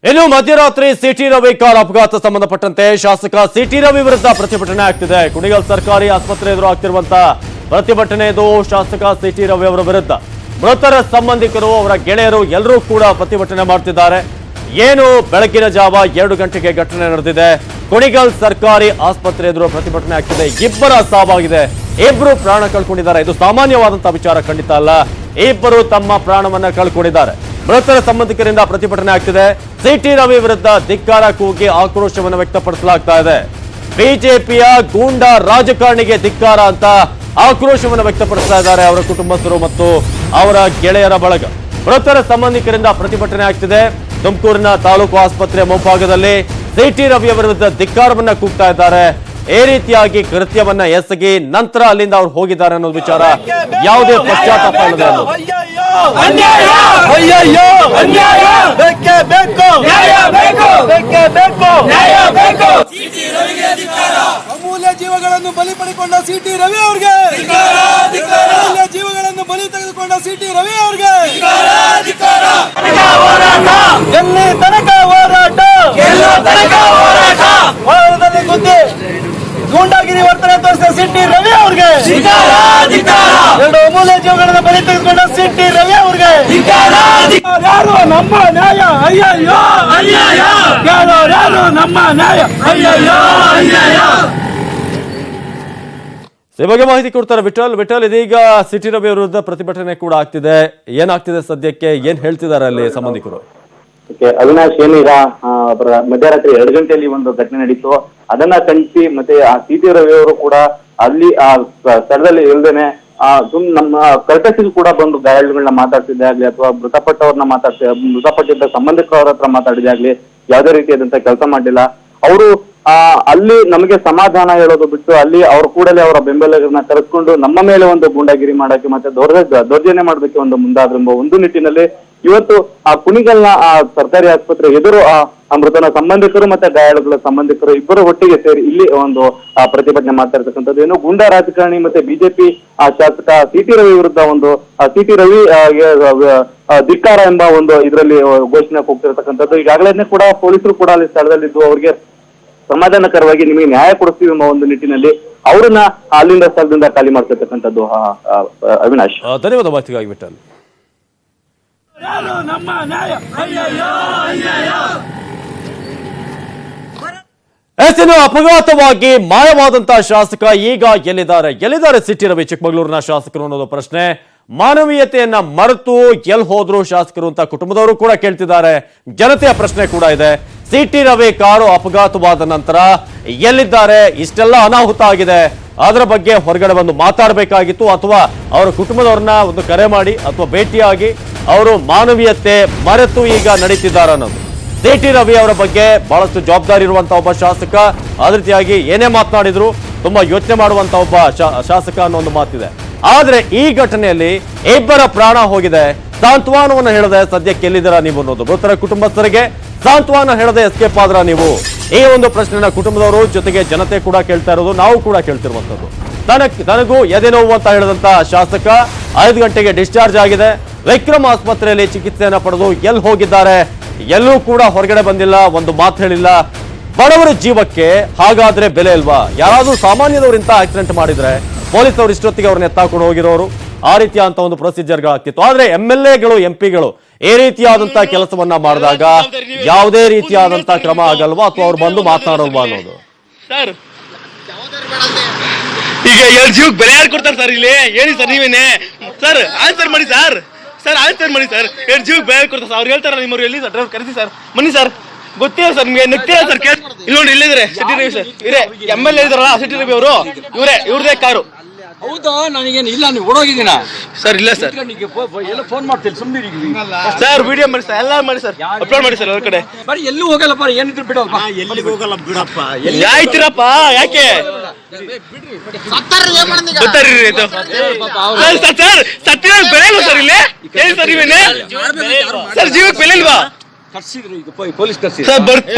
ಇನ್ನು ಮಧ್ಯರಾತ್ರಿ city Ravi car ಅಪಘಾತ ಸಂಬಂಧಪಟ್ಟಂತೆ ಶಾಸಕ ಸಿಟಿ ರವಿ ವಿರುದ್ಧ ಪ್ರತಿಭಟನೆ ಆಗ್ತಿದೆ. ಕುಣಿಗಲ್ ಸರ್ಕಾರಿ ಆಸ್ಪತ್ರೆ ಎದುರು ಆಗ್ತಿರುವಂತಹ ಪ್ರತಿಭಟನೆ ಇದು ಶಾಸಕ ಸಿಟಿ ರವಿ ಅವರ ವಿರುದ್ಧ. ಮೃತರ ಸಂಬಂಧಿಕರು, ಅವರ ಗೆಳೆಯರು ಎಲ್ಲರೂ ಕೂಡ ಪ್ರತಿಭಟನೆ ಮಾಡ್ತಿದ್ದಾರೆ. ಏನು ಬೆಳಗಿನ ಜಾವ 2 ಗಂಟೆಗೆ ಘಟನೆ ನಡೆದಿದೆ. ಕುಣಿಗಲ್ ಸರ್ಕಾರಿ ಆಸ್ಪತ್ರೆ ಎದುರು ಪ್ರತಿಭಟನೆ ಆಗ್ತಿದೆ. ಇಬ್ಬರ ಸಾವಾಗಿದೆ, ಇಬ್ಬರು ಪ್ರಾಣ ಕಳ್ಕೊಂಡಿದ್ದಾರೆ. ಇದು ಸಾಮಾನ್ಯವಾದಂತಹ ವಿಚಾರ ಖಂಡಿತ ಅಲ್ಲ. ಇಬ್ಬರು ತಮ್ಮ ಪ್ರಾಣವನ್ನ ಕಳ್ಕೊಂಡಿದ್ದಾರೆ. ಮೃತರ ಸಂಬಂಧಿಕರಿಂದ ಪ್ರತಿಭಟನೆ ಆಗ್ತಿದೆ. ಸಿಟಿ ರವಿ ವಿರುದ್ಧ ಧಿಕ್ಕಾರ ಕೂಗಿ ಆಕ್ರೋಶವನ್ನು ವ್ಯಕ್ತಪಡಿಸಲಾಗ್ತಾ ಇದೆ. ಬಿಜೆಪಿಯ ಗೂಂಡಾ ರಾಜಕಾರಣಿಗೆ ಧಿಕ್ಕಾರ ಅಂತ ಆಕ್ರೋಶವನ್ನು ವ್ಯಕ್ತಪಡಿಸ್ತಾ ಇದ್ದಾರೆ ಅವರ ಕುಟುಂಬಸ್ಥರು ಮತ್ತು ಅವರ ಗೆಳೆಯರ ಬಳಗ. ಮೃತರ ಸಂಬಂಧಿಕರಿಂದ ಪ್ರತಿಭಟನೆ ಆಗ್ತಿದೆ. ತುಮಕೂರಿನ ತಾಲೂಕು ಆಸ್ಪತ್ರೆ ಮುಂಭಾಗದಲ್ಲಿ ಸಿಟಿ ರವಿ ವಿರುದ್ಧ ಧಿಕ್ಕಾರವನ್ನ ಕೂಗ್ತಾ ಇದ್ದಾರೆ. ಈ ರೀತಿಯಾಗಿ ಕೃತ್ಯವನ್ನ ಎಸಗಿ ನಂತರ ಅಲ್ಲಿಂದ ಅವ್ರು ಹೋಗಿದ್ದಾರೆ ಅನ್ನೋದು ವಿಚಾರ ಯಾವುದೇ ಪಶ್ಚಾತ್ತಾಪ ಇಲ್ಲದೆ ಅಮೂಲ್ಯ ಜೀವಗಳನ್ನು ಬಲಿ ಪಡೆಕೊಂಡ ಸಿಟಿ ರವಿ ಅವ್ರಿಗೆ, ಅಮೂಲ್ಯ ಜೀವಗಳನ್ನು ಬಲಿ ತೆಗೆದುಕೊಂಡ ಸಿಟಿ ರವಿ ಅವ್ರಿಗೆ ಎಲ್ಲಿ ತನಕ ಹೋರಾಟ, ಹೋರಾಟದಲ್ಲಿ ಗುದ್ದಿ ಗೂಂಡಾಗಿರಿ ವರ್ತನೆ ತೋರಿಸಿದ ಸಿಟಿ ರವಿ ಅವ್ರಿಗೆ, 2 ಅಮೂಲ್ಯ ಜೀವಗಳನ್ನು ಬಲಿ ತೆಗೆದುಕೊಂಡ ಸಿಟಿ ರವಿ ಅವ್ರಿಗೆ ಯಾರು ನಮ್ಮ ನ್ಯಾಯ ಅಯ್ಯಯ್ಯೋ ಅನ್ಯಾಯ, ಯಾರು ನಮ್ಮ ನ್ಯಾಯ ಅಯ್ಯಯ್ಯೋ ಅನ್ಯಾಯ. ಈ ಬಗ್ಗೆ ಮಾಹಿತಿ ಕೊಡ್ತಾರೆ ವಿಠಲ್. ಇದೀಗ ಸಿಟಿ ರವಿ ವಿರುದ್ಧ ಪ್ರತಿಭಟನೆ ಕೂಡ ಆಗ್ತಿದೆ. ಏನಾಗ್ತಿದೆ ಸದ್ಯಕ್ಕೆ, ಏನ್ ಹೇಳ್ತಿದ್ದಾರೆ ಅಲ್ಲಿ ಸಂಬಂಧಿಕರು? ಅವಿನಾಶ್, ಏನೀಗ ಮಧ್ಯರಾತ್ರಿ 2 ಗಂಟೆಯಲ್ಲಿ ಒಂದು ಘಟನೆ ನಡೀತು. ಅದನ್ನ ಖಂಡಿಸಿ ಮತ್ತೆ ಆ ಸಿಟಿ ರವಿ ಅವರು ಕೂಡ ಅಲ್ಲಿ ಆ ಸ್ಥಳದಲ್ಲಿ ಇಲ್ದೇನೆ ನಮ್ಮ ಕರ್ಕಸಿಗೂ ಕೂಡ ಬಂದು ಗಾಯಾಳುಗಳನ್ನ ಮಾತಾಡ್ತಿದ್ದೆ ಆಗ್ಲಿ ಅಥವಾ ಮೃತಪಟ್ಟವ್ರನ್ನ ಮೃತಪಟ್ಟಿದ್ದ ಸಂಬಂಧಿಕರವ್ರ ಹತ್ರ ಮಾತಾಡಿದೆ ಆಗ್ಲಿ ಯಾವುದೇ ರೀತಿಯಾದಂತ ಕೆಲಸ ಮಾಡಿಲ್ಲ. ಅವರು ಅಲ್ಲಿ ನಮಗೆ ಸಮಾಧಾನ ಹೇಳೋದು ಬಿಟ್ಟು ಅಲ್ಲಿ ಅವ್ರ ಕೂಡಲೇ ಅವರ ಬೆಂಬಲಿಗರನ್ನ ಕರೆಸ್ಕೊಂಡು ನಮ್ಮ ಮೇಲೆ ಒಂದು ಗೂಂಡಾಗಿರಿ ಮಾಡಕ್ಕೆ ಮತ್ತೆ ದೌರ್ಜನ್ಯ ಮಾಡೋದಕ್ಕೆ ಒಂದು ಮುಂದಾದ್ರೆಂಬ ಒಂದು ನಿಟ್ಟಿನಲ್ಲಿ ಇವತ್ತು ಆ ಕುಣಿಗಲ್ನ ಆ ಸರ್ಕಾರಿ ಆಸ್ಪತ್ರೆ ಎದುರು ಆ ಮೃತನ ಸಂಬಂಧಿಕರು ಮತ್ತೆ ಗಾಯಾಳುಗಳ ಸಂಬಂಧಿಕರು ಇಬ್ಬರು ಒಟ್ಟಿಗೆ ಸೇರಿ ಇಲ್ಲಿ ಒಂದು ಪ್ರತಿಭಟನೆ ಮಾಡ್ತಾ ಇರ್ತಕ್ಕಂಥದ್ದು. ಏನು ಗೂಂಡಾ ರಾಜಕಾರಣಿ ಮತ್ತೆ ಬಿಜೆಪಿ ಶಾಸಕ ಸಿಟಿ ರವಿ ವಿರುದ್ಧ ಒಂದು ಸಿಟಿ ರವಿ ಧಿಕ್ಕಾರ ಎಂಬ ಒಂದು ಇದರಲ್ಲಿ ಘೋಷಣೆ ಹೋಗ್ತಿರ್ತಕ್ಕಂಥದ್ದು. ಈಗಾಗಲೇ ಕೂಡ ಪೊಲೀಸರು ಕೂಡ ಅಲ್ಲಿ ಸ್ಥಳದಲ್ಲಿದ್ದು ಅವರಿಗೆ ಸಮಾಧಾನಕರವಾಗಿ ನಿಮಗೆ ನ್ಯಾಯ ಕೊಡಿಸ್ತೀವಿ ಎಂಬ ಒಂದು ನಿಟ್ಟಿನಲ್ಲಿ ಅವರನ್ನ ಅಲ್ಲಿಂದ ಸ್ಥಳದಿಂದ ಖಾಲಿ ಮಾಡ್ತಿರ್ತಕ್ಕಂಥದ್ದು. ಅವಿನಾಶ್, ಧನ್ಯವಾದ ಮಾಹಿತಿಗಾಗಿ ವಿಠಲ್. ಇನ್ನು ಅಪಘಾತವಾಗಿ ಮಾಯವಾದಂತಹ ಶಾಸಕ ಈಗ ಎಲ್ಲಿದ್ದಾರೆ ಸಿಟಿ ರವಿ, ಚಿಕ್ಕಮಗಳೂರಿನ ಶಾಸಕರು ಅನ್ನೋದು ಪ್ರಶ್ನೆ. ಮಾನವೀಯತೆಯನ್ನ ಮರೆತು ಎಲ್ಲಿ ಹೋದ್ರು ಶಾಸಕರು ಅಂತ ಕುಟುಂಬದವರು ಕೂಡ ಕೇಳ್ತಿದ್ದಾರೆ. ಜನತೆಯ ಪ್ರಶ್ನೆ ಕೂಡ ಇದೆ. ಸಿಟಿ ರವಿ ಕಾರು ಅಪಘಾತವಾದ ನಂತರ ಎಲ್ಲಿದ್ದಾರೆ? ಇಷ್ಟೆಲ್ಲ ಅನಾಹುತ ಆಗಿದೆ, ಅದರ ಬಗ್ಗೆ ಹೊರಗಡೆ ಬಂದು ಮಾತಾಡಬೇಕಾಗಿತ್ತು ಅಥವಾ ಅವರ ಕುಟುಂಬದವ್ರನ್ನ ಒಂದು ಕರೆ ಮಾಡಿ ಅಥವಾ ಭೇಟಿಯಾಗಿ ಅವರು ಮಾನವೀಯತೆ ಮರೆತು ಈಗ ನಡೀತಿದ್ದಾರೆ ಅನ್ನೋದು. ಸಿಟಿ ರವಿ ಅವರ ಬಗ್ಗೆ ಬಹಳಷ್ಟು ಜವಾಬ್ದಾರಿ ಇರುವಂತಹ ಒಬ್ಬ ಶಾಸಕ, ಅದೇ ರೀತಿಯಾಗಿ ಏನೇ ಮಾತನಾಡಿದ್ರು ತುಂಬಾ ಯೋಚನೆ ಮಾಡುವಂತ ಒಬ್ಬ ಶಾಸಕ ಅನ್ನೋ ಒಂದು ಮಾತಿದೆ. ಆದ್ರೆ ಈ ಘಟನೆಯಲ್ಲಿ ಇಬ್ಬರ ಪ್ರಾಣ ಹೋಗಿದೆ. ಸಾಂತ್ವನವನ್ನು ಹೇಳದೆ ಸದ್ಯಕ್ಕೆ ಎಲ್ಲಿದ್ದೀರಾ ನೀವು ಅನ್ನೋದು, ಮೃತರ ಕುಟುಂಬಸ್ಥರಿಗೆ ಸಾಂತ್ವನ ಹೇಳದೆ ಎಸ್ಕೇಪ್ ಆದ್ರ ನೀವು? ಈ ಒಂದು ಪ್ರಶ್ನೆನ ಕುಟುಂಬದವರು ಜೊತೆಗೆ ಜನತೆ ಕೂಡ ಕೇಳ್ತಾ ಇರೋದು, ನಾವು ಕೂಡ ಕೇಳ್ತಿರುವಂತದ್ದು. ನನಗೂ ಎದೆ ನೋವು ಅಂತ ಹೇಳಿದಂತ ಶಾಸಕ 5 ಗಂಟೆಗೆ ಡಿಸ್ಚಾರ್ಜ್ ಆಗಿದೆ. ವಿಕ್ರಮ್ ಆಸ್ಪತ್ರೆಯಲ್ಲಿ ಚಿಕಿತ್ಸೆಯನ್ನ ಪಡೆದು ಎಲ್ಲಿ ಹೋಗಿದ್ದಾರೆ? ಎಲ್ಲೂ ಕೂಡ ಹೊರಗಡೆ ಬಂದಿಲ್ಲ, ಒಂದು ಮಾತು ಹೇಳಿಲ್ಲ. ಬಡವರ ಜೀವಕ್ಕೆ ಹಾಗಾದ್ರೆ ಬೆಲೆ ಇಲ್ವಾ? ಯಾರಾದ್ರೂ ಸಾಮಾನ್ಯದವರಿಂತ ಆಕ್ಸಿಡೆಂಟ್ ಮಾಡಿದ್ರೆ ಪೊಲೀಸರು ಇಷ್ಟೊತ್ತಿಗೆ ಅವ್ರನ್ನ ಎತ್ತಾಕೊಂಡು ಹೋಗಿರೋರು. ಆ ರೀತಿಯಾದಂತ ಒಂದು ಪ್ರೊಸೀಜರ್ಗಳಾಗ್ತಿತ್ತು. ಆದ್ರೆ MLAಗಳು MP ಗಳು ಈ ರೀತಿಯಾದಂತಹ ಕೆಲಸವನ್ನ ಮಾಡಿದಾಗ ಯಾವುದೇ ರೀತಿಯಾದಂತಹ ಕ್ರಮ ಆಗಲ್ವಾ ಅಥವಾ ಅವ್ರು ಬಂದು ಮಾತನಾಡಲ್ವಾ ಅನ್ನೋದು. ಸರ್ ಈಗ 2 ಜೀವಕ್ಕೆ ಬೆಲೆ ಯಾರು ಕೊಡ್ತಾರೆ ಸರ್? ಇಲ್ಲಿ ಹೇಳಿ ಸರ್, ನೀವೇನೆ ಸರ್ ಆನ್ಸರ್ ಮಾಡಿ ಸರ್. ಆನ್ಸರ್ ಮಾಡಿ ಸರ್. 2 ಜೀವಕ್ಕೆ ಬೆಲೆ ಕೊಡ್ತಾರೆ ಸರ್. ಅವ್ರು ಹೇಳ್ತಾರ ನಿಮ್ಮವ್ರು ಎಲ್ಲಿ ಸರ್? ಕರೆಸಿ ಸರ್, ಬನ್ನಿ ಸರ್. ಗೊತ್ತಿಲ್ಲ ಸರ್ ನಿಮ್ಗೆ, ನಗ್ತೀರಾ ಸರ್? ಇಲ್ಲಿ ನೋಡಿ, ಇಲ್ಲಿದ್ರೆ ಸಿಟಿ ರವಿ ಸರ್, ಇವರೇ MLA ಇದಾರಲ್ಲ ಸಿಟಿ ರವಿ ಅವರು, ಇವ್ರದೇ ಕಾರು. ಹೌದಾ? ನನಗೇನು ಇಲ್ಲ, ನೀವು ಓಡೋಗಿದ್ದೀನ ಸರ್? ಇಲ್ಲ ಸರ್, ಎಲ್ಲ ಫೋನ್ ಮಾಡ್ತೀನಿ ಸುಮ್ಮನೆ ಸರ್. ವಿಡಿಯೋ ಮಾಡಿ ಸರ್, ಎಲ್ಲ ಮಾಡಿ ಸರ್, ಅಪ್ಲೋಡ್ ಮಾಡಿ ಸರ್. ಅವ್ರ ಕಡೆ ಬರೀ ಎಲ್ಲೂ ಹೋಗಲ್ಲಪ್ಪ, ಏನಿದ್ರು ಬಿಡಪ್ಪ. ಎಲ್ಲಿಗೆ ಹೋಗಲ್ಲ ಬಿಡಪ್ಪ. ಆಯ್ತಿರಪ್ಪ, ಯಾಕೆ ಸತ್ತಿರ ಬೆಲೆ ಇಲ್ವಾ ಸರ್? ಇಲ್ಲಿ ಹೇಳಿ ಸರ್, ನೀವೇನೆ ಸರ್ ಜೀವಕ್ಕೆ ಬೆಲೆ ಇಲ್ವಾ? ಪೊಲೀಸ್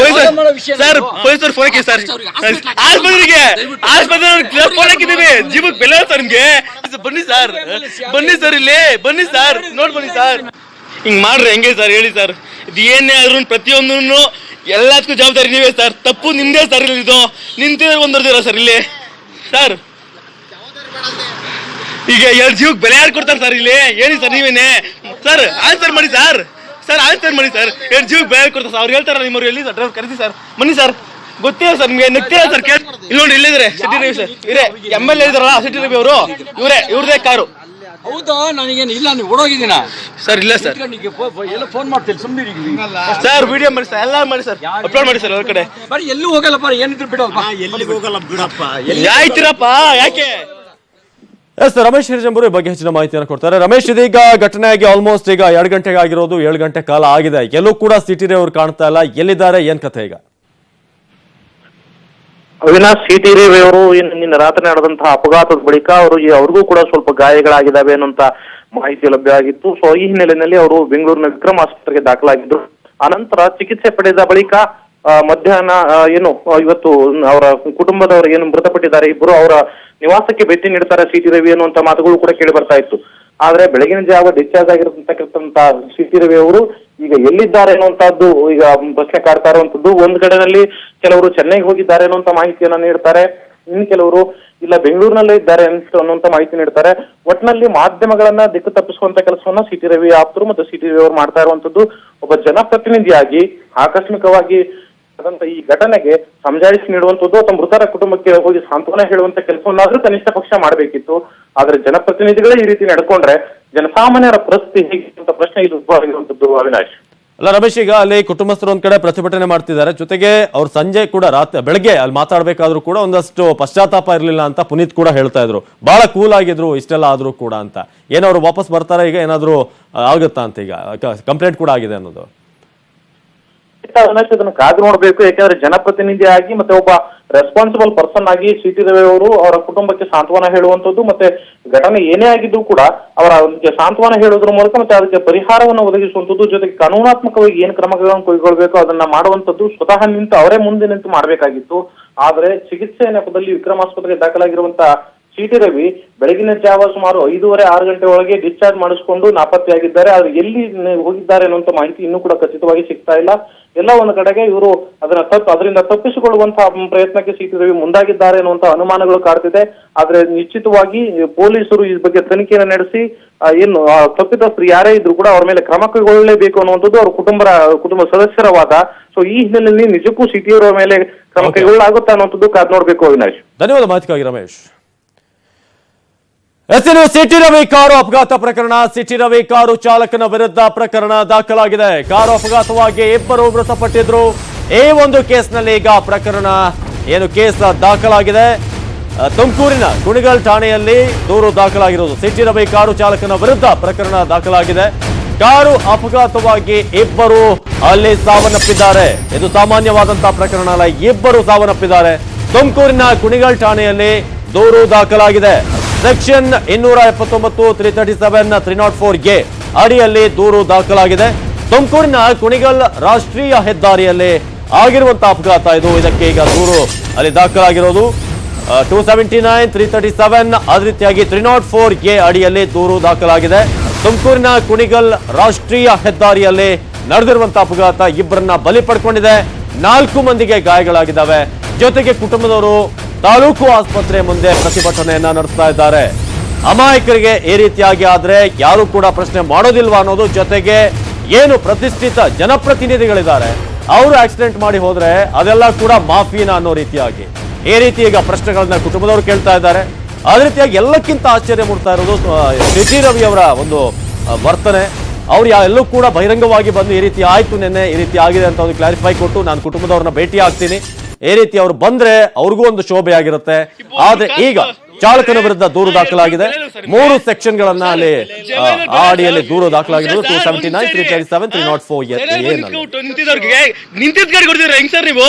ಸರ್ ಪೊಲೀಸರು ಫೋನ್ ಹಾಕಿ ಸರ್. ಆಸ್ಪತ್ರೆಗೆ ಫೋನ್ ಹಾಕಿದ್ದೀವಿ. ಜೀವಕ್ಕೆ ಬೆಲೆ ಸರ್ ನಿಮ್ಗೆ. ಬನ್ನಿ ಸರ್, ಇಲ್ಲಿ ಬನ್ನಿ ಸರ್, ನೋಡ್ ಬನ್ನಿ ಸರ್. ಹಿಂಗ್ ಮಾಡ್ರಿ ಹೆಂಗೆ ಸರ್ ಹೇಳಿ ಸರ್, ಇದು ಏನೇ ಆದ್ರೂ ಪ್ರತಿಯೊಂದನ್ನು ಎಲ್ಲದಕ್ಕೂ ಜವಾಬ್ದಾರಿ ನೀವೇ ಸರ್. ತಪ್ಪು ನಿಮ್ದೇ ಸರ್. ಇದು ನಿಂತಿದ್ರೆ ಒಂದರ್ದಿರ ಸರ್ ಇಲ್ಲಿ ಸರ್. ಈಗ 2 ಜೀವಕ್ಕೆ ಬೆಲೆ ಯಾರು ಕೊಡ್ತಾರೆ ಸರ್ ಇಲ್ಲಿ ಹೇಳಿ ಸರ್ ನೀವೇನೆ ಸರ್. ಆನ್ಸರ್ ಮಾಡಿ ಸರ್. ಸರ್ ಆನ್ಸರ್ ಮಾಡಿ ಸರ್. 2 ಜೀವಕ್ಕೆ ಬೆಲೆ ಕೊಡ್ತಾರೆ ಸರ್. ಅವ್ರು ಹೇಳ್ತಾರ ನಿಮ್ಮವ್ರು ಎಲ್ಲಿ ಸರ್ ಡ್ರೈವರ್ ಕರೆಸಿ ಸರ್. ಬನ್ನಿ ಸರ್. ಗೊತ್ತಿಲ್ಲ ಸರ್ ನಿಮ್ಗೆ ನಗ್ತೀರಾ ಸರ್. ಇಲ್ಲಿ ನೋಡಿ ಇಲ್ಲಿದ್ರೆ ಸಿಟಿ ರವಿ ಸರ್ ಇವರೇ MLA ಇದಾರಲ್ಲ ಸಿಟಿ ರವಿ ಅವರು, ಇವ್ರದೇ ಕಾರು. ಹೌದಾ? ನನಗೇನು ಇಲ್ಲ, ನೀವು ಓಡೋಗಿದ್ದೀನ ಸರ್? ಇಲ್ಲ ಸರ್, ಎಲ್ಲ ಫೋನ್ ಮಾಡ್ತೀನಿ ಸುಮ್ಮನೆ ಸರ್. ವಿಡಿಯೋ ಮಾಡಿ ಸರ್, ಎಲ್ಲ ಮಾಡಿ ಸರ್, ಅಪ್ಲೋಡ್ ಮಾಡಿ ಸರ್. ಅವ್ರ ಕಡೆ ಬರೀ ಎಲ್ಲೂ ಹೋಗಲ್ಲಪ್ಪ, ಏನಿದ್ರು ಬಿಡಪ್ಪ. ಎಲ್ಲಿಗೆ ಹೋಗಲ್ಲ ಬಿಡಪ್ಪ. ಆಯ್ತಿರಪ್ಪ ಯಾಕೆ? ಎಸ್, ರಮೇಶ್ ಹಿರಿಜಂಬೂರು ಈ ಬಗ್ಗೆ ಹೆಚ್ಚಿನ ಮಾಹಿತಿಯನ್ನು ಕೊಡ್ತಾರೆ. ರಮೇಶ್, ಇದೀಗ ಘಟನೆ ಆಗಿ ಆಲ್ಮೋಸ್ಟ್ ಈಗ 2 ಗಂಟೆಗೆ ಆಗಿರೋದು, 7 ಗಂಟೆ ಕಾಲ ಆಗಿದೆ. ಎಲ್ಲೂ ಕೂಡ ಸಿಟಿ ರವಿ ಕಾಣ್ತಾ ಇಲ್ಲ. ಎಲ್ಲಿದ್ದಾರೆ, ಏನ್ ಕಥೆ ಈಗ? ಅವಿನಾಶ್, ಸಿಟಿ ರವಿ ಅವರು ನಿನ್ನೆ ರಾತ್ರಿ ನಡೆದಂತಹ ಅಪಘಾತದ ಬಳಿಕ ಅವ್ರಿಗೂ ಕೂಡ ಸ್ವಲ್ಪ ಗಾಯಗಳಾಗಿದ್ದಾವೆ ಅನ್ನುವಂತ ಮಾಹಿತಿ ಲಭ್ಯ ಆಗಿತ್ತು. ಸೊ ಈ ಹಿನ್ನೆಲೆಯಲ್ಲಿ ಅವರು ಬೆಂಗಳೂರಿನ ವಿಕ್ರಮ್ ಆಸ್ಪತ್ರೆಗೆ ದಾಖಲಾಗಿದ್ರು. ಆನಂತರ ಚಿಕಿತ್ಸೆ ಪಡೆದ ಬಳಿಕ ಮಧ್ಯಾಹ್ನ ಇವತ್ತು ಅವರ ಕುಟುಂಬದವರು ಏನು ಮೃತಪಟ್ಟಿದ್ದಾರೆ ಇಬ್ಬರು, ಅವರ ನಿವಾಸಕ್ಕೆ ಭೇಟಿ ನೀಡ್ತಾರೆ ಸಿಟಿ ರವಿ ಅನ್ನುವಂತ ಮಾತುಗಳು ಕೂಡ ಕೇಳಿ ಬರ್ತಾ ಇತ್ತು. ಆದ್ರೆ ಬೆಳಗಿನ ಜಾವ ಡಿಸ್ಚಾರ್ಜ್ ಆಗಿರತಕ್ಕಂತ ಸಿಟಿ ರವಿ ಅವರು ಈಗ ಎಲ್ಲಿದ್ದಾರೆ ಅನ್ನುವಂತಹದ್ದು ಈಗ ಪ್ರಶ್ನೆ ಕಾಡ್ತಾ ಇರುವಂತದ್ದು. ಒಂದ್ ಕಡೆಯಲ್ಲಿ ಕೆಲವರು ಚೆನ್ನೈಗೆ ಹೋಗಿದ್ದಾರೆ ಅನ್ನುವಂತ ಮಾಹಿತಿಯನ್ನ ನೀಡ್ತಾರೆ, ಇನ್ನು ಕೆಲವರು ಇಲ್ಲ ಬೆಂಗಳೂರಿನಲ್ಲೇ ಇದ್ದಾರೆ ಅನ್ನುವಂತ ಮಾಹಿತಿ ನೀಡ್ತಾರೆ. ಒಟ್ಟಿನಲ್ಲಿ ಮಾಧ್ಯಮಗಳನ್ನ ದಿಕ್ಕು ತಪ್ಪಿಸುವಂತ ಕೆಲಸವನ್ನ ಸಿಟಿ ರವಿ ಆಪ್ತರು ಮತ್ತು ಸಿಟಿ ರವಿ ಅವರು ಮಾಡ್ತಾ ಇರುವಂತದ್ದು. ಒಬ್ಬ ಜನಪ್ರತಿನಿಧಿಯಾಗಿ ಆಕಸ್ಮಿಕವಾಗಿ ಈ ಘಟನೆಗೆ ಸಮಜಾಯಿಷಿ ನೀಡುವಂಥದ್ದು ಅಥವಾ ಮೃತರ ಕುಟುಂಬಕ್ಕೆ ಹೋಗಿ ಸಾಂತ್ವನ ಹೇಳುವಂತ ಕೆಲಸವನ್ನಾದ್ರೂ ಕನಿಷ್ಠ ಪಕ್ಷ ಮಾಡಬೇಕಿತ್ತು. ಆದ್ರೆ ಜನಪ್ರತಿನಿಧಿಗಳೇ ಈ ರೀತಿ ನಡ್ಕೊಂಡ್ರೆ ಜನಸಾಮಾನ್ಯರ ಪರಿಸ್ಥಿತಿ ಹೇಗೆ ಅಂತ ಪ್ರಶ್ನೆ ಇದು ಉದ್ಭವ ಆಗಿರುವಂತದ್ದು. ಅವಿನಾಶ್, ಅಲ್ಲ ರಮೇಶ್, ಈಗ ಅಲ್ಲಿ ಕುಟುಂಬಸ್ಥರು ಒಂದ್ ಕಡೆ ಪ್ರತಿಭಟನೆ ಮಾಡ್ತಿದ್ದಾರೆ, ಜೊತೆಗೆ ಅವ್ರು ಸಂಜೆ ಕೂಡ ಬೆಳಗ್ಗೆ ಅಲ್ಲಿ ಮಾತಾಡ್ಬೇಕಾದ್ರೂ ಕೂಡ ಒಂದಷ್ಟು ಪಶ್ಚಾತ್ತಾಪ ಇರಲಿಲ್ಲ ಅಂತ ಪುನೀತ್ ಕೂಡ ಹೇಳ್ತಾ ಇದ್ರು. ಬಹಳ ಕೂಲ್ ಆಗಿದ್ರು ಇಷ್ಟೆಲ್ಲ ಆದ್ರೂ ಕೂಡ ಅಂತ. ಏನವ್ರು ವಾಪಸ್ ಬರ್ತಾರೆ ಈಗ, ಏನಾದ್ರು ಆಗುತ್ತಾ ಅಂತ? ಈಗ ಕಂಪ್ಲೇಂಟ್ ಕೂಡ ಆಗಿದೆ ಅನ್ನೋದು ಅವಿನಾಶ್, ಅದನ್ನು ಕಾದು ನೋಡ್ಬೇಕು. ಯಾಕಂದ್ರೆ ಜನಪ್ರತಿನಿಧಿಯಾಗಿ ಮತ್ತೆ ಒಬ್ಬ ರೆಸ್ಪಾನ್ಸಿಬಲ್ ಪರ್ಸನ್ ಆಗಿ ಸಿಟಿ ರವಿ ಅವರು ಅವರ ಕುಟುಂಬಕ್ಕೆ ಸಾಂತ್ವನ ಹೇಳುವಂತದ್ದು, ಮತ್ತೆ ಘಟನೆ ಏನೇ ಆಗಿದ್ದು ಕೂಡ ಅವರ ಸಾಂತ್ವನ ಹೇಳೋದ್ರ ಮೂಲಕ ಮತ್ತೆ ಅದಕ್ಕೆ ಪರಿಹಾರವನ್ನು ಒದಗಿಸುವಂತದ್ದು, ಜೊತೆಗೆ ಕಾನೂನಾತ್ಮಕವಾಗಿ ಏನ್ ಕ್ರಮಗಳನ್ನು ಕೈಗೊಳ್ಳಬೇಕು ಅದನ್ನ ಮಾಡುವಂತದ್ದು ಸ್ವತಃ ನಿಂತು ಅವರೇ ಮುಂದೆ ನಿಂತು ಮಾಡಬೇಕಾಗಿತ್ತು. ಆದ್ರೆ ಚಿಕಿತ್ಸೆ ನೆಪದಲ್ಲಿ ವಿಕ್ರಮ್ ಆಸ್ಪತ್ರೆಗೆ ದಾಖಲಾಗಿರುವಂತ ಸಿಟಿ ರವಿ ಬೆಳಗಿನ ಜಾವ ಸುಮಾರು 5:30-6 ಗಂಟೆ ಒಳಗೆ ಡಿಸ್ಚಾರ್ಜ್ ಮಾಡಿಸಿಕೊಂಡು ನಾಪತ್ತೆಯಾಗಿದ್ದಾರೆ. ಆದ್ರೆ ಎಲ್ಲಿ ಹೋಗಿದ್ದಾರೆ ಅನ್ನುವಂತ ಮಾಹಿತಿ ಇನ್ನೂ ಕೂಡ ಖಚಿತವಾಗಿ ಸಿಗ್ತಾ ಇಲ್ಲ. ಎಲ್ಲ ಒಂದು ಕಡೆಗೆ ಇವರು ಅದರಿಂದ ತಪ್ಪಿಸಿಕೊಳ್ಳುವಂತಹ ಪ್ರಯತ್ನಕ್ಕೆ ಸಿಟಿ ರವಿ ಮುಂದಾಗಿದ್ದಾರೆ ಅನ್ನುವಂತ ಅನುಮಾನಗಳು ಕಾಡ್ತಿದೆ. ಆದ್ರೆ ನಿಶ್ಚಿತವಾಗಿ ಪೊಲೀಸರು ಈ ಬಗ್ಗೆ ತನಿಖೆಯನ್ನು ನಡೆಸಿ ಏನು ತಪ್ಪಿತಸ್ಥರು ಯಾರೇ ಇದ್ರು ಕೂಡ ಅವ್ರ ಮೇಲೆ ಕ್ರಮ ಕೈಗೊಳ್ಳಲೇಬೇಕು ಅನ್ನುವಂಥದ್ದು ಅವ್ರ ಕುಟುಂಬ ಸದಸ್ಯರ ವಾದ. ಸೊ ಈ ಹಿನ್ನೆಲೆಯಲ್ಲಿ ನಿಜಕ್ಕೂ ಸಿಟಿಯವರ ಮೇಲೆ ಕ್ರಮ ಕೈಗೊಳ್ಳಲಾಗುತ್ತಾ ಅನ್ನುವಂಥದ್ದು ಕಾದ್ ನೋಡ್ಬೇಕು. ಅವಿನಾಶ್, ಧನ್ಯವಾದ ಮಾಹಿತಿಗಾಗಿ ರಮೇಶ್. ಸಿಟಿ ರವಿ ಕಾರು ಅಪಘಾತ ಪ್ರಕರಣ. ಸಿಟಿ ರವಿ ಕಾರು ಚಾಲಕನ ವಿರುದ್ಧ ಪ್ರಕರಣ ದಾಖಲಾಗಿದೆ. ಕಾರು ಅಪಘಾತವಾಗಿ ಇಬ್ಬರು ಮೃತಪಟ್ಟಿದ್ರು. ಈ ಒಂದು ಕೇಸ್ನಲ್ಲಿ ಈಗ ಪ್ರಕರಣ ಕೇಸ್ ದಾಖಲಾಗಿದೆ. ತುಮಕೂರಿನ ಕುಣಿಗಲ್ ಠಾಣೆಯಲ್ಲಿ ದೂರು ದಾಖಲಾಗಿರುವುದು. ಸಿಟಿ ರವಿ ಕಾರು ಚಾಲಕನ ವಿರುದ್ಧ ಪ್ರಕರಣ ದಾಖಲಾಗಿದೆ. ಕಾರು ಅಪಘಾತವಾಗಿ ಇಬ್ಬರು ಅಲ್ಲಿ ಸಾವನ್ನಪ್ಪಿದ್ದಾರೆ. ಇದು ಸಾಮಾನ್ಯವಾದಂತಹ ಪ್ರಕರಣ ಅಲ್ಲ, ಇಬ್ಬರು ಸಾವನ್ನಪ್ಪಿದ್ದಾರೆ. ತುಮಕೂರಿನ ಕುಣಿಗಲ್ ಠಾಣೆಯಲ್ಲಿ ದೂರು ದಾಖಲಾಗಿದೆ. ಸೆಕ್ಷನ್ 279, 337, 304 ಅಡಿಯಲ್ಲಿ ದೂರು ದಾಖಲಾಗಿದೆ. ತುಮಕೂರಿನ ಕುಣಿಗಲ್ ರಾಷ್ಟ್ರೀಯ ಹೆದ್ದಾರಿಯಲ್ಲಿ ಆಗಿರುವಂತಹ ಅಪಘಾತ ಇದು. ಇದಕ್ಕೆ ಈಗ ದೂರು ಅಲ್ಲಿ ದಾಖಲಾಗಿರೋದು 279, 337, ಅದೇ ರೀತಿಯಾಗಿ 304 ಅಡಿಯಲ್ಲಿ ದೂರು ದಾಖಲಾಗಿದೆ. ತುಮಕೂರಿನ ಕುಣಿಗಲ್ ರಾಷ್ಟ್ರೀಯ ಹೆದ್ದಾರಿಯಲ್ಲಿ ನಡೆದಿರುವಂತಹ ಅಪಘಾತ ಇಬ್ಬರನ್ನ ಬಲಿ ಪಡ್ಕೊಂಡಿದೆ. 4 ಮಂದಿಗೆ ಗಾಯಗಳಾಗಿದ್ದಾವೆ. ಜೊತೆಗೆ ಕುಟುಂಬದವರು ತಾಲೂಕು ಆಸ್ಪತ್ರೆ ಮುಂದೆ ಪ್ರತಿಭಟನೆಯನ್ನ ನಡೆಸ್ತಾ ಇದ್ದಾರೆ. ಅಮಾಯಕರಿಗೆ ಈ ರೀತಿಯಾಗಿ ಆದ್ರೆ ಯಾರು ಕೂಡ ಪ್ರಶ್ನೆ ಮಾಡೋದಿಲ್ವಾ ಅನ್ನೋದು, ಜೊತೆಗೆ ಏನು ಪ್ರತಿಷ್ಠಿತ ಜನಪ್ರತಿನಿಧಿಗಳಿದ್ದಾರೆ ಅವರು ಆಕ್ಸಿಡೆಂಟ್ ಮಾಡಿ ಹೋದ್ರೆ ಅದೆಲ್ಲ ಕೂಡ ಮಾಫಿನಾ ಅನ್ನೋ ರೀತಿಯಾಗಿ ಈ ರೀತಿ ಈಗ ಪ್ರಶ್ನೆಗಳನ್ನ ಕುಟುಂಬದವರು ಕೇಳ್ತಾ ಇದ್ದಾರೆ. ಅದೇ ರೀತಿಯಾಗಿ ಎಲ್ಲಕ್ಕಿಂತ ಆಶ್ಚರ್ಯ ಮೂಡ್ತಾ ಇರೋದು ಸಿಟಿ ರವಿ ಅವರ ಒಂದು ವರ್ತನೆ. ಅವ್ರು ಎಲ್ಲೂ ಕೂಡ ಬಹಿರಂಗವಾಗಿ ಬಂದು ಈ ರೀತಿ ಆಯ್ತು, ನೆನ್ನೆ ಈ ರೀತಿ ಆಗಿದೆ ಅಂತ ಒಂದು ಕ್ಲಾರಿಫೈ ಕೊಟ್ಟು ನಾನು ಕುಟುಂಬದವ್ರನ್ನ ಭೇಟಿ ಆಗ್ತೀನಿ, ಈ ರೀತಿ ಅವ್ರು ಬಂದ್ರೆ ಅವ್ರಿಗೂ ಒಂದು ಶೋಭೆ ಆಗಿರುತ್ತೆ. ಆದ್ರೆ ಈಗ ಚಾಲಕನ ವಿರುದ್ಧ ದೂರು ದಾಖಲಾಗಿದೆ. 3 ಸೆಕ್ಷನ್ಗಳನ್ನ ಅಲ್ಲಿ ಆ ಅಡಿಯಲ್ಲಿ ದೂರು ದಾಖಲಾಗಿರೋದು 279, 337, 304 ನಿಂತಿದ್ ಗಾಡಿ ಕೊಡ್ತೀರ ಹೆಂಗ್ ಸರ್ ನೀವು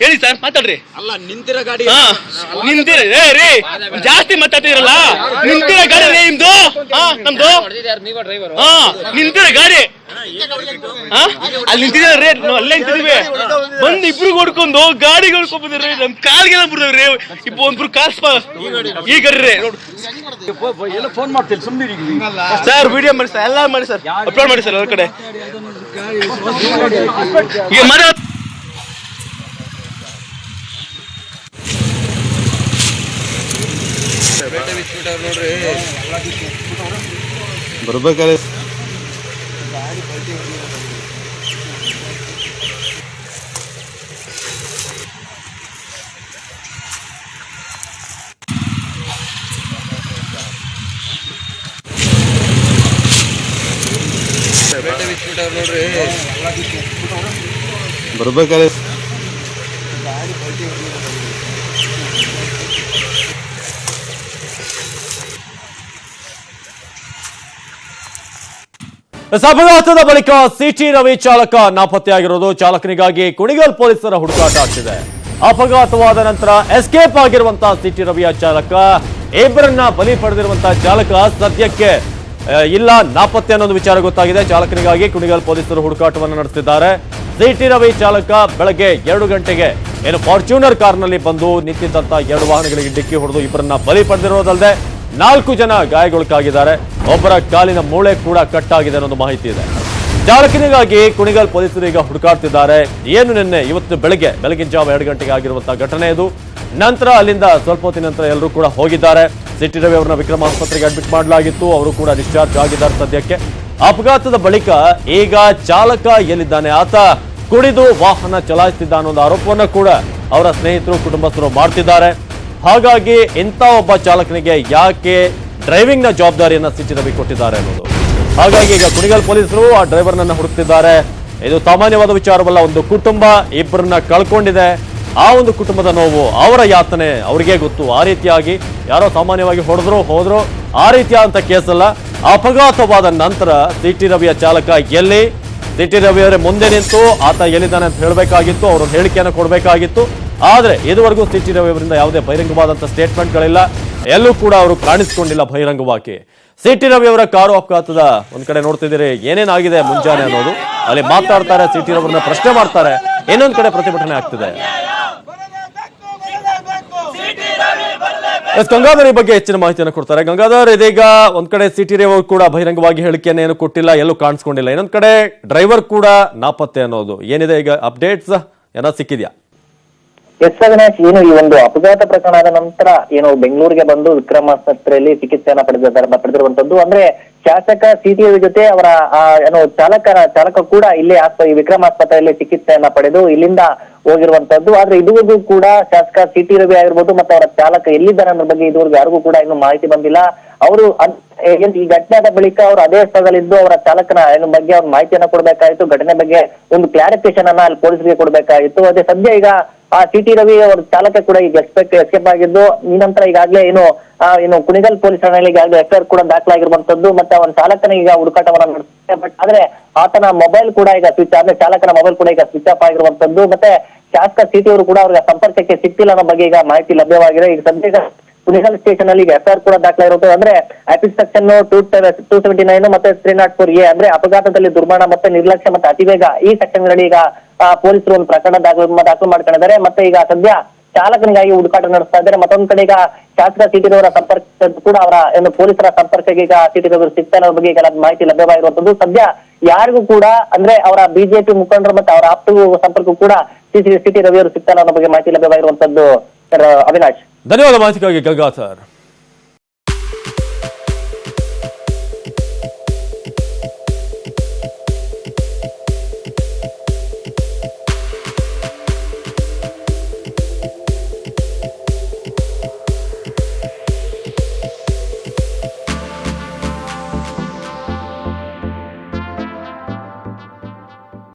ಹೇಳಿ ಸರ್? ಮಾತಾಡ್ರಿ. ಅಲ್ಲ, ನಿಂತಿರೋ ಗಾಡಿ ರೇ ಜಾಸ್ತಿ ಮಾತಾಡ್ತಿರಲ್ಲ. ನಿಂತಿರೋ ಗಾಡಿ ರೇ ನಿಮ್ದು, ನಮ್ದು ನಿಂತಿರೋ ಗಾಡಿ ಅಲ್ಲಿ ನಿಂತಿದ್ದಾರೆ. ಅಲ್ಲೇ ನಿಂತಿದೀವಿ, ಬಂದ್ ಇಬ್ರು ಹೊಡ್ಕೊಂಡು ಗಾಡಿಗಳು ಕೊಬ್ಬಿದ್ರಿ. ನಮ್ ಕಾಲ್ಗೆಲ್ಲ ಬಿಡ್ದವ್ರಿ. ಒಂದ್ರು ಕಾಲ್ ಈ ಗಡ್ರಿ ಎಲ್ಲ ಫೋನ್ ಮಾಡ್ತೀನಿ ಸುಮ್ಮನೆ ಸರ್ ವಿಡಿಯೋ ಮಾಡಿ ಸರ್, ಎಲ್ಲ ಮಾಡಿ ಸರ್, ಅಪ್ಲೋಡ್ ಮಾಡಿ ಸರ್ ಎಲ್ಲ ಕಡೆ. ಈಗ ಮಾಡಿ ಬರ್ಬೇಕಾದ್ರೆ ಬರ್ಬೇಕಾದ್ರೆ ಅಪಘಾತದ ಬಳಿಕ ಸಿಟಿ ರವಿ ಚಾಲಕ ನಾಪತ್ತೆಯಾಗಿರೋದು. ಚಾಲಕನಿಗಾಗಿ ಕುಣಿಗಲ್ ಪೊಲೀಸರ ಹುಡುಕಾಟ ಆಗ್ತಿದೆ. ಅಪಘಾತವಾದ ನಂತರ ಎಸ್ಕೇಪ್ ಆಗಿರುವಂತಹ ಸಿಟಿ ರವಿಯ ಚಾಲಕ, ಇಬ್ಬರನ್ನ ಬಲಿ ಪಡೆದಿರುವಂತಹ ಚಾಲಕ ಸದ್ಯಕ್ಕೆ ಇಲ್ಲ, ನಾಪತ್ತೆ ಅನ್ನೋದು ವಿಚಾರ ಗೊತ್ತಾಗಿದೆ. ಚಾಲಕನಿಗಾಗಿ ಕುಣಿಗಲ್ ಪೊಲೀಸರು ಹುಡುಕಾಟವನ್ನು ನಡೆಸುತ್ತಿದ್ದಾರೆ. ಸಿಟಿ ರವಿ ಚಾಲಕ ಬೆಳಗ್ಗೆ 2 ಗಂಟೆಗೆ ಫಾರ್ಚೂನರ್ ಕಾರ್ನಲ್ಲಿ ಬಂದು ನಿಂತಿದ್ದಂತಹ 2 ವಾಹನಗಳಿಗೆ ಡಿಕ್ಕಿ ಹೊಡೆದು ಇಬ್ಬರನ್ನ ಬಲಿ ಪಡೆದಿರೋದಲ್ಲದೆ 4 ಜನ ಗಾಯಗೊಳಗಾಗಿದ್ದಾರೆ. ಒಬ್ಬರ ಕಾಲಿನ ಮೂಳೆ ಕೂಡ ಕಟ್ಟಾಗಿದೆ ಅನ್ನೋದು ಮಾಹಿತಿ ಇದೆ. ಚಾಲಕನಿಗಾಗಿ ಕುಣಿಗಲ್ ಪೊಲೀಸರು ಈಗ ಹುಡುಕಾಡ್ತಿದ್ದಾರೆ. ಏನು ನಿನ್ನೆ ಇವತ್ತು ಬೆಳಗಿನ ಜಾವ 2 ಗಂಟೆಗೆ ಆಗಿರುವಂತಹ ಘಟನೆ ಇದು. ನಂತರ ಅಲ್ಲಿಂದ ಸ್ವಲ್ಪ ಹೊತ್ತಿನ ನಂತರ ಎಲ್ಲರೂ ಕೂಡ ಹೋಗಿದ್ದಾರೆ. ಸಿಟಿ ರವಿ ಅವರನ್ನ ವಿಕ್ರಮ್ ಆಸ್ಪತ್ರೆಗೆ ಅಡ್ಮಿಟ್ ಮಾಡಲಾಗಿತ್ತು. ಅವರು ಕೂಡ ಡಿಸ್ಚಾರ್ಜ್ ಆಗಿದ್ದಾರೆ ಸದ್ಯಕ್ಕೆ. ಅಪಘಾತದ ಬಳಿಕ ಈಗ ಚಾಲಕ ಎಲ್ಲಿದ್ದಾನೆ, ಆತ ಕುಡಿದು ವಾಹನ ಚಲಾಯಿಸುತ್ತಿದ್ದ ಅನ್ನೋ ಆರೋಪವನ್ನು ಕೂಡ ಅವರ ಸ್ನೇಹಿತರು ಕುಟುಂಬಸ್ಥರು ಮಾಡ್ತಿದ್ದಾರೆ. ಹಾಗಾಗಿ ಇಂಥ ಒಬ್ಬ ಚಾಲಕನಿಗೆ ಯಾಕೆ ಡ್ರೈವಿಂಗ್ ನ ಜವಾಬ್ದಾರಿಯನ್ನ ಸಿಟಿ ರವಿ ಕೊಟ್ಟಿದ್ದಾರೆ ಅನ್ನೋದು. ಹಾಗಾಗಿ ಈಗ ಕುಣಿಗಲ್ ಪೊಲೀಸರು ಆ ಡ್ರೈವರ್ನನ್ನ ಹುಡುಕ್ತಿದ್ದಾರೆ. ಇದು ಸಾಮಾನ್ಯವಾದ ವಿಚಾರವಲ್ಲ. ಒಂದು ಕುಟುಂಬ ಇಬ್ಬರನ್ನ ಕಳ್ಕೊಂಡಿದೆ. ಆ ಒಂದು ಕುಟುಂಬದ ನೋವು, ಅವರ ಯಾತನೆ ಅವರಿಗೆ ಗೊತ್ತು. ಆ ರೀತಿಯಾಗಿ ಯಾರೋ ಸಾಮಾನ್ಯವಾಗಿ ಹೋದ್ರು ಆ ರೀತಿಯಾದಂತ ಕೇಸಲ್ಲ. ಅಪಘಾತವಾದ ನಂತರ ಸಿಟಿ ರವಿಯ ಚಾಲಕ ಎಲ್ಲಿ, ಸಿಟಿ ರವಿ ಅವರೇ ಮುಂದೆ ನಿಂತು ಆತ ಎಲ್ಲಿದ್ದಾನೆ ಅಂತ ಹೇಳಬೇಕಾಗಿತ್ತು, ಅವರು ಹೇಳಿಕೆಯನ್ನು ಕೊಡಬೇಕಾಗಿತ್ತು. ಆದ್ರೆ ಇದುವರೆಗೂ ಸಿಟಿ ರವಿ ಅವರಿಂದ ಯಾವುದೇ ಬಹಿರಂಗವಾದಂತಹ ಸ್ಟೇಟ್ಮೆಂಟ್ಗಳಿಲ್ಲ. ಎಲ್ಲೂ ಕೂಡ ಅವರು ಕಾಣಿಸಿಕೊಂಡಿಲ್ಲ ಬಹಿರಂಗವಾಗಿ. ಸಿಟಿ ರವಿ ಅವರ ಕಾರು ಅಪಘಾತದ ಒಂದ್ ಕಡೆ ನೋಡ್ತಿದ್ದೀರಿ ಏನೇನಾಗಿದೆ ಮುಂಜಾನೆ ಅನ್ನೋದು. ಅಲ್ಲಿ ಮಾತಾಡ್ತಾರೆ, ಸಿಟಿ ರವರನ್ನ ಪ್ರಶ್ನೆ ಮಾಡ್ತಾರೆ, ಇನ್ನೊಂದ್ ಕಡೆ ಪ್ರತಿಭಟನೆ ಆಗ್ತಿದೆ. ಗಂಗಾಧರ್ ಈ ಬಗ್ಗೆ ಹೆಚ್ಚಿನ ಮಾಹಿತಿಯನ್ನು ಕೊಡ್ತಾರೆ. ಗಂಗಾಧರ್, ಇದೀಗ ಒಂದ್ ಕಡೆ ಸಿಟಿ ರವಿ ಅವರು ಕೂಡ ಬಹಿರಂಗವಾಗಿ ಹೇಳಿಕೆಯನ್ನು ಏನು ಕೊಟ್ಟಿಲ್ಲ, ಎಲ್ಲೂ ಕಾಣಿಸ್ಕೊಂಡಿಲ್ಲ. ಇನ್ನೊಂದ್ ಕಡೆ ಡ್ರೈವರ್ ಕೂಡ ನಾಪತ್ತೆ ಅನ್ನೋದು ಏನಿದೆ ಈಗ ಅಪ್ಡೇಟ್ಸ್ ಏನಾದ್ರು ಸಿಕ್ಕಿದ್ಯಾ? ಎಸ್ ಅವಿನಾಶ್, ಏನು ಈ ಒಂದು ಅಪಘಾತ ಪ್ರಕರಣದ ನಂತರ ಏನು ಬೆಂಗಳೂರಿಗೆ ಬಂದು ವಿಕ್ರಮ್ ಆಸ್ಪತ್ರೆಯಲ್ಲಿ ಚಿಕಿತ್ಸೆಯನ್ನ ಪಡೆದಿರುವಂತದ್ದು. ಅಂದ್ರೆ ಶಾಸಕ ಸಿಟಿ ರವಿ ಜೊತೆ ಅವರ ಏನು ಚಾಲಕ ಕೂಡ ಇಲ್ಲಿ ವಿಕ್ರಮ್ ಆಸ್ಪತ್ರೆಯಲ್ಲಿ ಚಿಕಿತ್ಸೆಯನ್ನ ಪಡೆದು ಇಲ್ಲಿಂದ ಹೋಗಿರುವಂತದ್ದು. ಆದ್ರೆ ಇದುವರೆಗೂ ಕೂಡ ಶಾಸಕ ಸಿಟಿ ರವಿ ಆಗಿರ್ಬೋದು ಮತ್ತೆ ಅವರ ಚಾಲಕ ಎಲ್ಲಿದ್ದಾರೆ ಅನ್ನೋ ಬಗ್ಗೆ ಇದುವರೆಗೂ ಯಾರಿಗೂ ಕೂಡ ಇನ್ನು ಮಾಹಿತಿ ಬಂದಿಲ್ಲ. ಅವರು ಈ ಘಟನೆಯಾದ ಬಳಿಕ ಅವರು ಅದೇ ಸ್ಥಳದಲ್ಲಿದ್ದು ಅವರ ಚಾಲಕನ ಬಗ್ಗೆ ಅವ್ರ ಮಾಹಿತಿಯನ್ನ ಕೊಡ್ಬೇಕಾಗಿತ್ತು. ಘಟನೆ ಬಗ್ಗೆ ಒಂದು ಕ್ಲಾರಿಫಿಕೇಶನ್ ಅನ್ನ ಅಲ್ಲಿ ಪೊಲೀಸರಿಗೆ ಕೊಡ್ಬೇಕಾಗಿತ್ತು. ಅದೇ ಸದ್ಯ ಈಗ ಆ ಸಿಟಿ ರವಿ ಅವರ ಚಾಲಕ ಕೂಡ ಈಗ ಎಸ್ಕೇಪ್ ಆಗಿದ್ದು, ಈ ನಂತರ ಈಗಾಗಲೇ ಏನು ಕುಣಿಗಲ್ ಪೊಲೀಸ್ ಠಾಣೆಯಲ್ಲಿ ಈಗಾಗಲೇ ಎಫ್ಐಆರ್ ಕೂಡ ದಾಖಲಾಗಿರುವಂತದ್ದು. ಮತ್ತೆ ಅವನ ಚಾಲಕನ ಈಗ ಹುಡುಕಾಟವನ್ನ ನಡೆಸುತ್ತೆ. ಬಟ್ ಆದ್ರೆ ಆತನ ಮೊಬೈಲ್ ಕೂಡ ಈಗ ಚಾಲಕನ ಮೊಬೈಲ್ ಕೂಡ ಈಗ ಸ್ವಿಚ್ ಆಫ್ ಆಗಿರುವಂತದ್ದು. ಮತ್ತೆ ಶಾಸಕ ಸಿಟಿ ಅವರು ಕೂಡ ಅವ್ರಿಗೆ ಸಂಪರ್ಕಕ್ಕೆ ಸಿಕ್ತಿಲ್ಲ ಅನ್ನೋ ಬಗ್ಗೆ ಈಗ ಮಾಹಿತಿ ಲಭ್ಯವಾಗಿದೆ. ಈಗ ಸದ್ಯ ಕುಣಿಗಲ್ ಸ್ಟೇಷನ್ ಅಲ್ಲಿ ಈಗ ಎಫ್ಐಆರ್ ಕೂಡ ದಾಖಲಾಗಿರುತ್ತದೆ. ಅಂದ್ರೆ ಆಫೀಸ್ ಸೆಕ್ಷನ್ 279 ಮತ್ತೆ 304A ಅಂದ್ರೆ ಅಪಘಾತದಲ್ಲಿ ದುರ್ಮರಣ ಮತ್ತೆ ನಿರ್ಲಕ್ಷ್ಯ ಮತ್ತೆ ಅತಿವೇಗ, ಈ ಸೆಕ್ಷನ್ ಗಳಲ್ಲಿ ಈಗ ಪೊಲೀಸರು ಒಂದು ಪ್ರಕರಣ ದಾಖಲು ಮಾಡ್ಕೊಂಡಿದ್ದಾರೆ. ಮತ್ತೆ ಈಗ ಸದ್ಯ ಚಾಲಕನಿಗಾಗಿ ಹುಡುಕಾಟ ನಡೆಸ್ತಾ ಇದ್ದಾರೆ. ಮತ್ತೊಂದ್ ಕಡೆ ಈಗ ಶಾಸಕ ಸಿಟಿ ರವರ ಸಂಪರ್ಕ ಕೂಡ ಅವರ ಏನು ಪೊಲೀಸರ ಸಂಪರ್ಕಕ್ಕೆ ಈಗ ಸಿಟಿ ರವರು ಸಿಗ್ತಾ ಅನ್ನೋ ಬಗ್ಗೆ ಈಗ ಮಾಹಿತಿ ಲಭ್ಯವಾಗಿರುವಂತದ್ದು. ಸದ್ಯ ಯಾರಿಗೂ ಕೂಡ ಅಂದ್ರೆ ಅವರ ಬಿಜೆಪಿ ಮುಖಂಡರು ಮತ್ತೆ ಅವರ ಆಪ್ತರು ಸಂಪರ್ಕ ಕೂಡ ಸಿಟಿ ರವಿ ಅವರು ಸಿಗ್ತಾನೆ ಅನ್ನೋ ಬಗ್ಗೆ ಮಾಹಿತಿ ಲಭ್ಯವಾಗಿರುವಂತದ್ದು. ಅವಿನಾಶ್, ಧನ್ಯವಾದ ಮಾಹಿತಿಗಾಗಿ ಗಂಗಾಧರ್.